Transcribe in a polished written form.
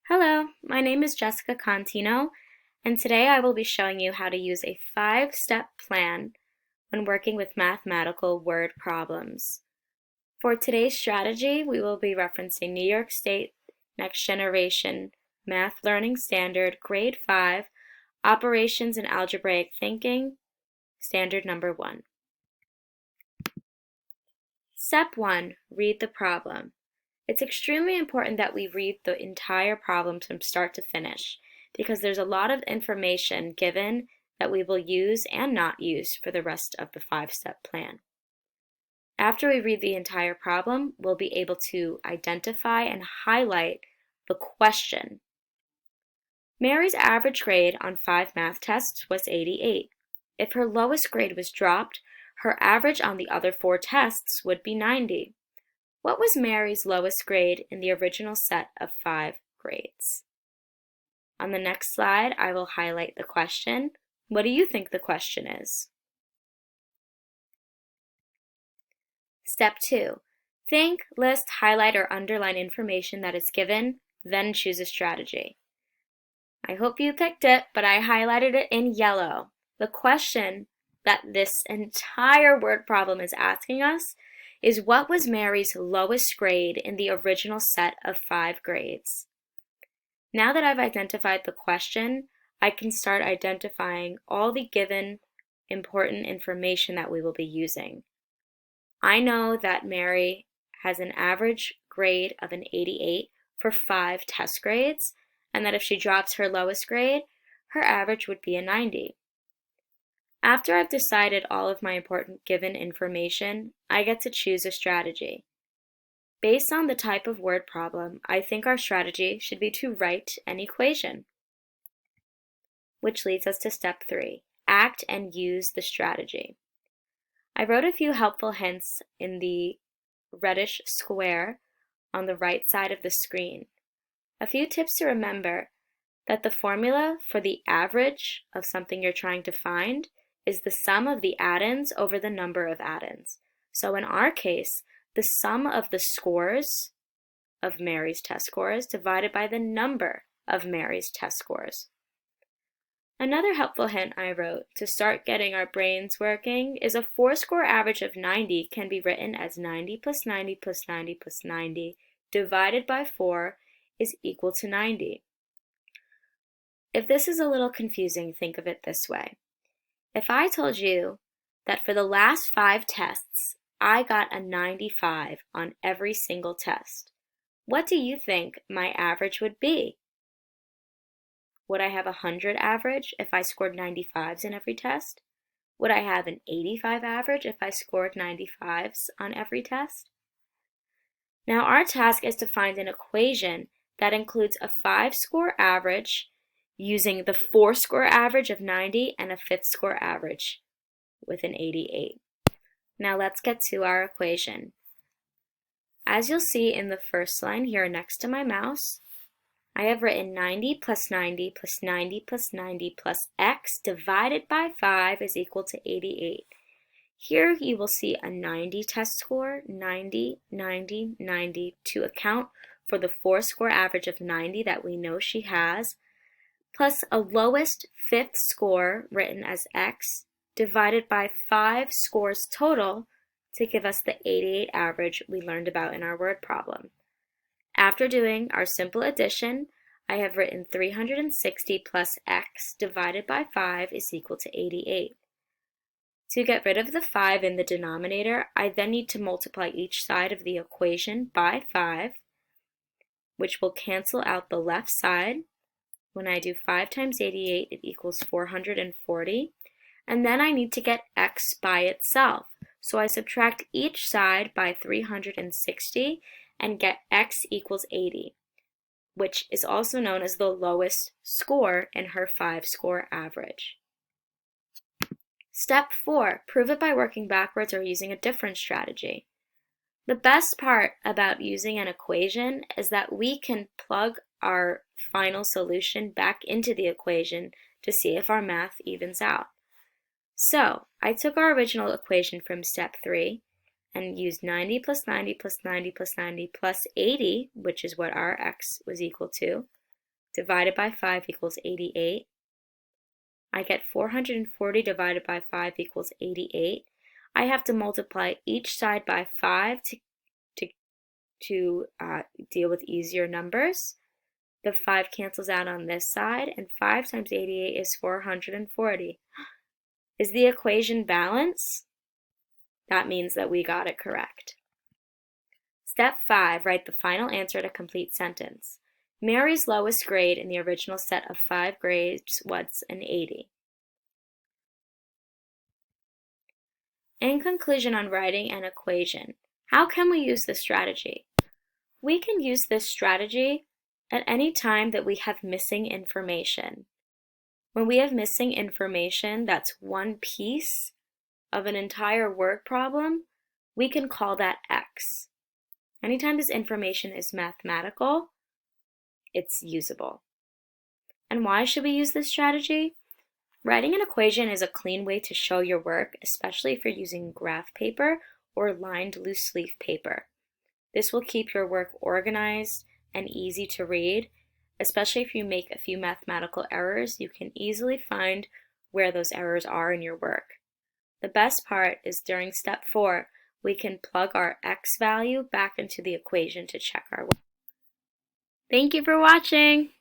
Hello, my name is Jessica Contino, and today I will be showing you how to use a 5-step plan when working with mathematical word problems. For today's strategy, we will be referencing New York State Next Generation Math Learning Standard, Grade 5, Operations and Algebraic Thinking, Standard Number 1. Step 1, read the problem. It's extremely important that we read the entire problem from start to finish because there's a lot of information given that we will use and not use for the rest of the 5-step plan. After we read the entire problem, we'll be able to identify and highlight the question. Mary's average grade on 5 math tests was 88. If her lowest grade was dropped, her average on the other 4 tests would be 90. What was Mary's lowest grade in the original set of 5 grades? On the next slide, I will highlight the question. What do you think the question is? Step 2. Think, list, highlight, or underline information that is given, then choose a strategy. I hope you picked it, but I highlighted it in yellow. The question that this entire word problem is asking us is what was Mary's lowest grade in the original set of 5 grades? Now that I've identified the question, I can start identifying all the given important information that we will be using. I know that Mary has an average grade of an 88 for 5 test grades, and that if she drops her lowest grade, her average would be a 90. After I've decided all of my important given information, I get to choose a strategy. Based on the type of word problem, I think our strategy should be to write an equation. Which leads us to step 3, act and use the strategy. I wrote a few helpful hints in the reddish square on the right side of the screen. A few tips to remember: that the formula for the average of something you're trying to find is the sum of the addends over the number of addends. So in our case, the sum of the scores of Mary's test scores divided by the number of Mary's test scores. Another helpful hint I wrote to start getting our brains working is a 4-score average of 90 can be written as 90 plus 90 plus 90 plus 90 divided by 4 is equal to 90. If this is a little confusing, think of it this way. If I told you that for the last 5 tests, I got a 95 on every single test, what do you think my average would be? Would I have a 100 average if I scored 95s in every test? Would I have an 85 average if I scored 95s on every test? Now our task is to find an equation that includes a 5-score average using the 4-score average of 90 and a 5th-score average with an 88. Now let's get to our equation. As you'll see in the first line here next to my mouse, I have written 90 plus 90 plus 90 plus 90 plus x divided by 5 is equal to 88. Here you will see a 90 test score, 90, 90, 90 to account for the 4-score average of 90 that we know she has, plus a lowest 5th score written as x divided by 5 scores total to give us the 88 average we learned about in our word problem. After doing our simple addition, I have written 360 plus x divided by 5 is equal to 88. To get rid of the 5 in the denominator, I then need to multiply each side of the equation by 5, which will cancel out the left side. When I do 5 times 88, it equals 440. And then I need to get x by itself. So I subtract each side by 360 and get x equals 80, which is also known as the lowest score in her 5-score average. Step 4, prove it by working backwards or using a different strategy. The best part about using an equation is that we can plug our final solution back into the equation to see if our math evens out. So I took our original equation from step 3 and used 90 plus 90 plus 90 plus 90 plus 80, which is what our x was equal to, divided by 5 equals 88. I get 440 divided by 5 equals 88. I have to multiply each side by 5 to deal with easier numbers. The 5 cancels out on this side, and 5 times 88 is 440. Is the equation balanced? That means that we got it correct. Step 5, write the final answer to complete sentence. Mary's lowest grade in the original set of 5 grades was an 80. In conclusion on writing an equation, how can we use this strategy? We can use this strategy at any time that we have missing information. When we have missing information that's one piece of an entire word problem, we can call that X. Anytime this information is mathematical, it's usable. And why should we use this strategy? Writing an equation is a clean way to show your work, especially if you're using graph paper or lined loose leaf paper. This will keep your work organized and easy to read, especially if you make a few mathematical errors. You can easily find where those errors are in your work. The best part is during step 4, we can plug our X value back into the equation to check our work. Thank you for watching!